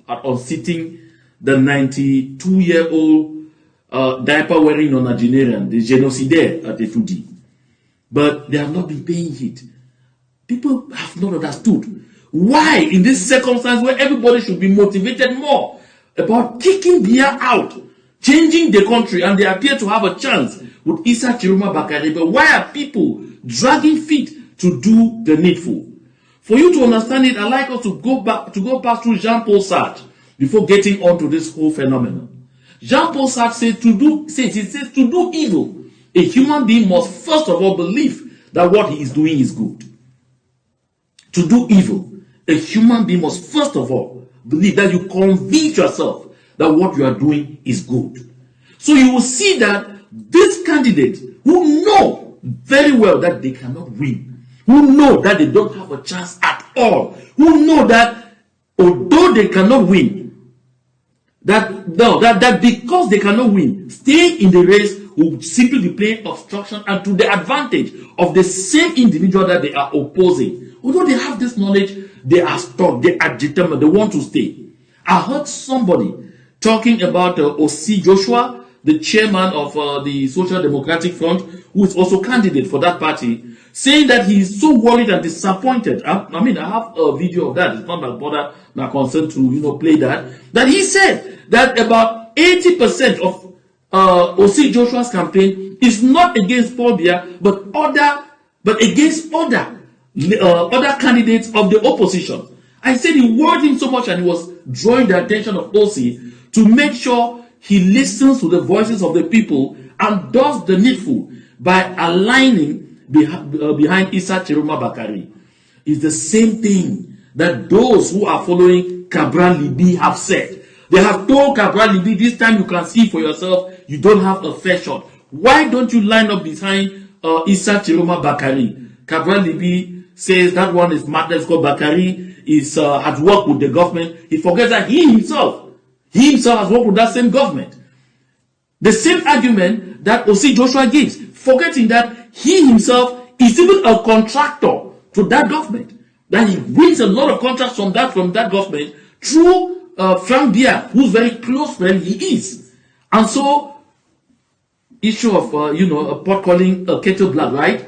at unseating the 92-year-old diaper-wearing nonageniarian, the genocidaire at Efudi. But they have not been paying heed. People have not understood why, in this circumstance where everybody should be motivated more about kicking Biya out, changing the country, and they appear to have a chance with Issa Chiroma Bakare, but why are people dragging feet to do the needful? For you to understand it, I'd like us to go back through Jean-Paul Sartre before getting on to this whole phenomenon. Jean-Paul Sartre says to do evil, a human being must first of all believe that what he is doing is good. To do evil, a human being must first of all believe that you convince yourself that what you are doing is good. So you will see that these candidates who know very well that they cannot win, who know that they don't have a chance at all, who know that although they cannot win, that because they cannot win, staying in the race will simply be playing obstruction and to the advantage of the same individual that they are opposing. Although they have this knowledge, they are stuck, they are determined, they want to stay. I heard somebody talking about O.C. Joshua, the chairman of the Social Democratic Front, who is also candidate for that party, saying that he is so worried and disappointed. I have a video of that. It's not my bother, my concern to play that. That he said that about 80% of O.C. Joshua's campaign is not against Paul Biya, but against other candidates of the opposition. I said he worried him so much, and he was drawing the attention of O.C. to make sure he listens to the voices of the people and does the needful by aligning behind Issa Chiroma Bakare. It's the same thing that those who are following Cabral Libi have said. They have told Cabral Libi, this time you can see for yourself, you don't have a fair shot. Why don't you line up behind Issa Chiroma Bakare? Cabral Libi says that one is madness, called Bakare has worked with the government. He forgets that he himself has worked with that same government. The same argument that O.C. Joshua gives, forgetting that he himself is even a contractor to that government. That he wins a lot of contracts from that government through Frank Biya, whose very close friend he is. And so, issue of a pot calling a kettle black, right?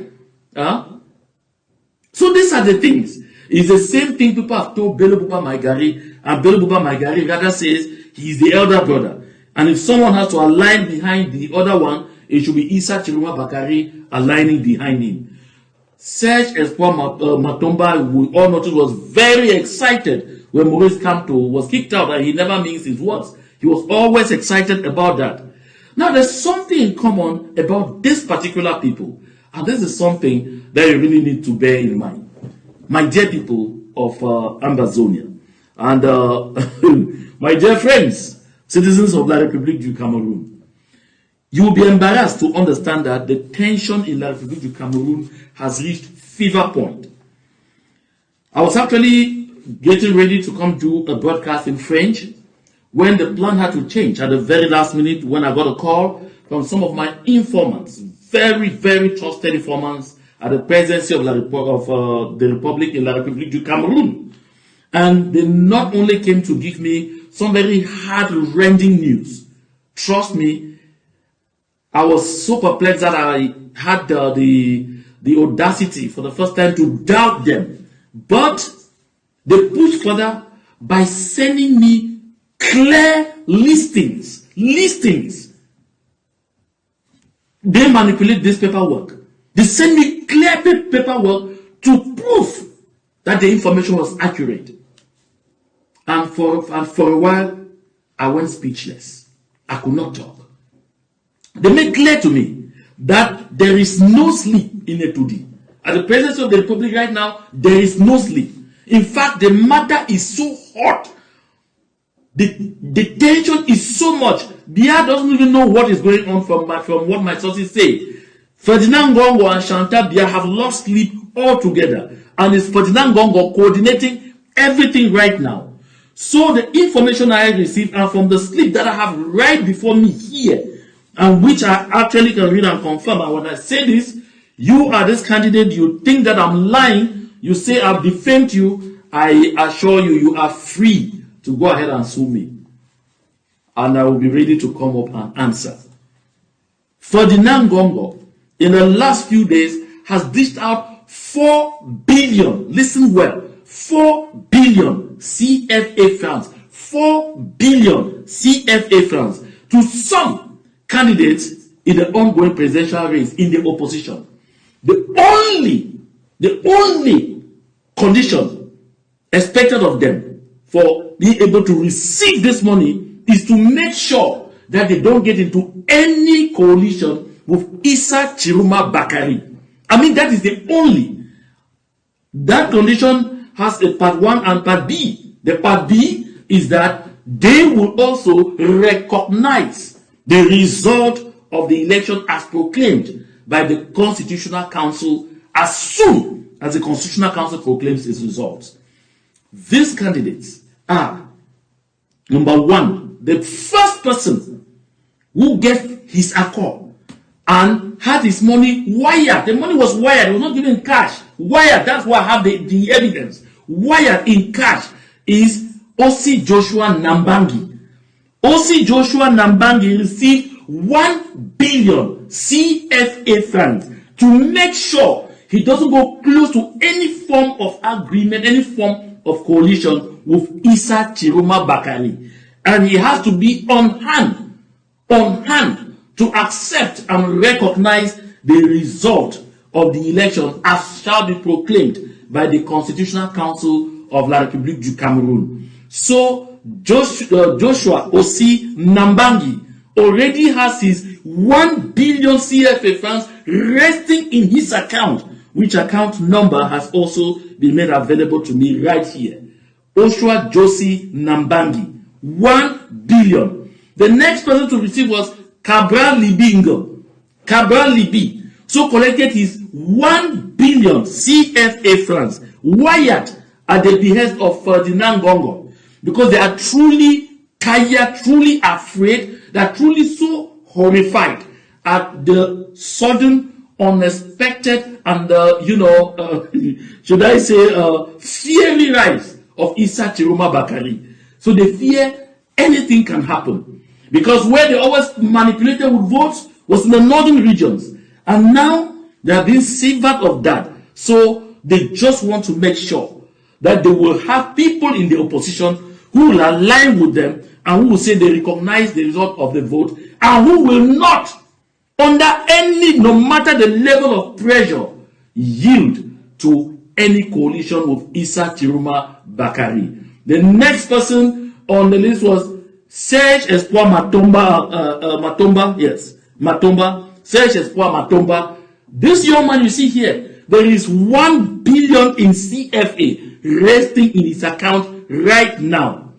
So these are the things. It's the same thing people have told Bello Buba Maigari, and Bello Buba Maigari rather says he's the elder brother. And if someone has to align behind the other one, it should be Issa Chiroma Bakare aligning behind him. Serge Espoir Matomba, we all noticed, was very excited when Maurice Kamto was kicked out, and he never minces his words. He was always excited about that. Now, there's something in common about this particular people, and this is something that you really need to bear in mind. My dear people of Ambazonia, and my dear friends, citizens of La République du Cameroon, you will be embarrassed to understand that the tension in La République du Cameroon has reached fever point. I was actually getting ready to come do a broadcast in French when the plan had to change at the very last minute, when I got a call from some of my informants, very, very trusted informants at the presidency of the Republic in La République du Cameroon. And they not only came to give me some very heart-rending news. Trust me, I was so perplexed that I had the audacity for the first time to doubt them. But they pushed further by sending me clear listings. They manipulate this paperwork. They send me clear paperwork to prove that the information was accurate. And for a while, I went speechless. I could not talk. They made clear to me that there is no sleep in Etudi. At the presidency of the Republic right now, there is no sleep. In fact, the matter is so hot. The tension is so much. Biya doesn't even know what is going on from what my sources say. Ferdinand Gongo and Chantal Biya have lost sleep altogether. And it's Ferdinand Gongo coordinating everything right now. So the information I received, and from the slip that I have right before me here, and which I actually can read and confirm, and when I say this, you are this candidate, you think that I'm lying, you say I've defamed you, I assure you, you are free to go ahead and sue me. And I will be ready to come up and answer. Ferdinand Gongo, in the last few days, has dished out 4 billion, listen well, 4 billion CFA francs, 4 billion CFA francs to some candidates in the ongoing presidential race in the opposition. The only condition expected of them for being able to receive this money is to make sure that they don't get into any coalition with Issa Chiroma Bakari. I mean, that is the only. That condition has a part 1 and part B. The part B is that they will also recognize the result of the election as proclaimed by the Constitutional Council as soon as the Constitutional Council proclaims its results. These candidates are, number 1, the first person who gave his accord and had his money wired. The money was wired, it was not given cash. Wired, that's why I have the evidence. Wired in cash is O.C. Joshua Nambangi. O.C. Joshua Nambangi received 1 billion CFA francs to make sure he doesn't go close to any form of agreement, any form of coalition with Issa Chiroma Bakari. And he has to be on hand to accept and recognize the result of the election as shall be proclaimed by the Constitutional Council of La République du Cameroon. So Joshua O.C. Nambangi already has his 1 billion CFA francs resting in his account, which account number has also been made available to me right here. Joshua Josie Nambangi, 1 billion. The next person to receive was Cabral Libingo. Cabral Libi so collected his 1 billion CFA francs wired at the behest of Ferdinand Gongo, because they are truly tired, truly afraid, they are truly so horrified at the sudden, unexpected, and should I say, fiery rise of Issa Chiroma Bakari. So they fear anything can happen. Because where they always manipulated with votes was in the northern regions. And now they are being severed of that. So they just want to make sure that they will have people in the opposition who will align with them and who will say they recognize the result of the vote, and who will not, under any, no matter the level of pressure, yield to any coalition with Issa Chiroma Bakari. The next person on the list was Serge Espoir Matomba, Serge Espoir Matomba. This young man you see here, there is 1 billion in CFA resting in his account right now.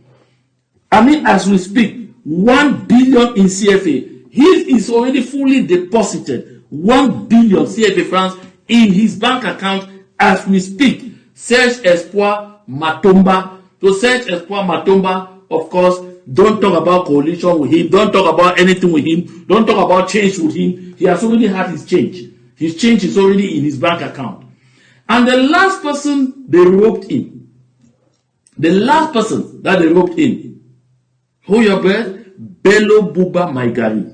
I mean, as we speak, 1 billion in CFA. His is already fully deposited. 1 billion CFA francs in his bank account as we speak. Serge Espoir Matomba. So Serge Espoir Matomba, of course, don't talk about coalition with him. Don't talk about anything with him. Don't talk about change with him. He has already had his change. His change is already in his bank account. And the last person they roped in, hold your breath, Bello Buba Maigari.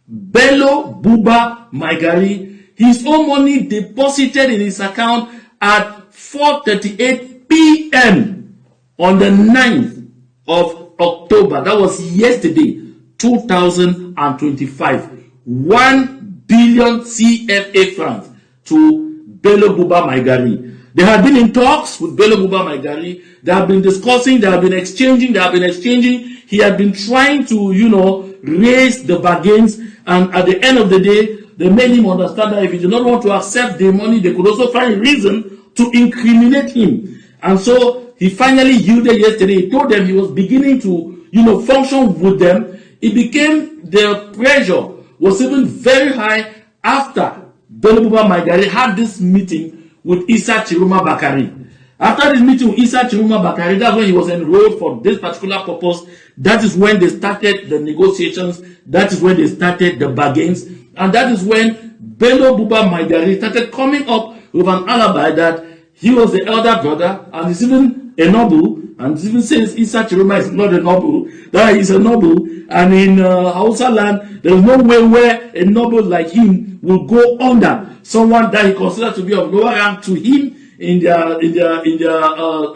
Bello Buba Maigari, his own money deposited in his account at 4:38 p.m. on the 9th of October. That was yesterday, 2025. 1 billion CFA francs to Bello Buba Maigari. They have been in talks with Bello Buba Maigari. They have been discussing, they have been exchanging. He had been trying to, raise the bargains. And at the end of the day, they made him understand that if he did not want to accept the money, they could also find a reason to incriminate him. And so he finally yielded yesterday. He told them he was beginning to, function with them. It became, the pressure was even very high after Bello Buba Maigari had this meeting with Issa Chiroma Bakari. After this meeting with Issa Chiroma Bakari, that's when he was enrolled for this particular purpose. That is when they started the negotiations. That is when they started the bargains. And that is when Bello Buba Maigari started coming up with an alibi that he was the elder brother and is even a noble and even says Issa Chiroma is not a noble, that he's a noble, and in Hausa land, there's no way where a noble like him will go under someone that he considers to be of lower rank to him in their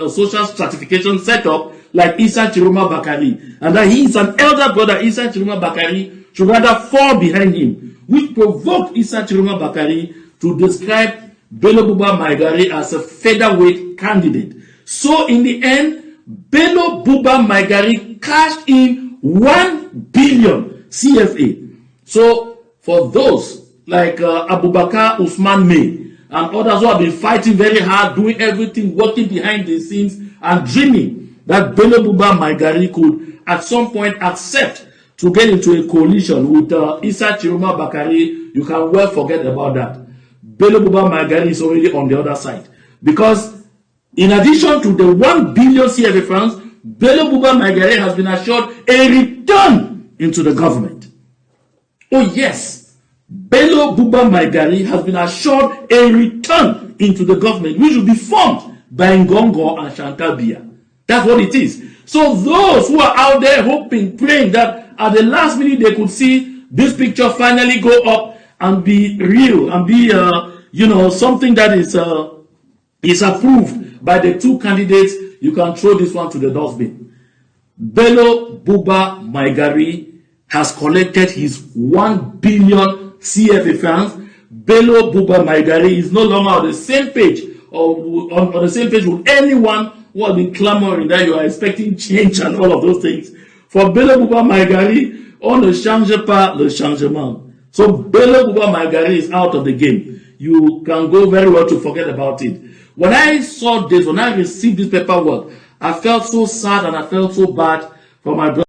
social stratification setup, like Issa Chiroma Bakari, and that he is an elder brother. Issa Chiroma Bakari should rather fall behind him, which provoked Issa Chiroma Bakari to describe Bello Buba Maigari as a featherweight candidate. So in the end, Bello Buba Maigari cashed in 1 billion CFA. So for those like Abubakar Usman May and others who have been fighting very hard, doing everything, working behind the scenes and dreaming that Bello Buba Maigari could at some point accept to get into a coalition with Issa Chiroma Bakari, you can well forget about that. Bello Buba Maigari is already on the other side. Because in addition to the 1 billion CFA francs, Bello Buba Maigari has been assured a return into the government. Oh yes, Bello Buba Maigari has been assured a return into the government, which will be formed by Ngongo and Chantabia. That's what it is. So those who are out there hoping, praying that at the last minute they could see this picture finally go up and be real and be, something that is approved by the two candidates, you can throw this one to the dustbin. Bello Buba Maigari has collected his 1 billion CFA francs. Bello Buba Maigari is no longer on the same page or on the same page with anyone who has been clamoring that you are expecting change and all of those things. For Bello Buba Maigari, on ne change pas le changement. So Bello Buba Maigari is out of the game. You can go very well to forget about it. When I saw this, when I received this paperwork, I felt so sad and I felt so bad for my brother.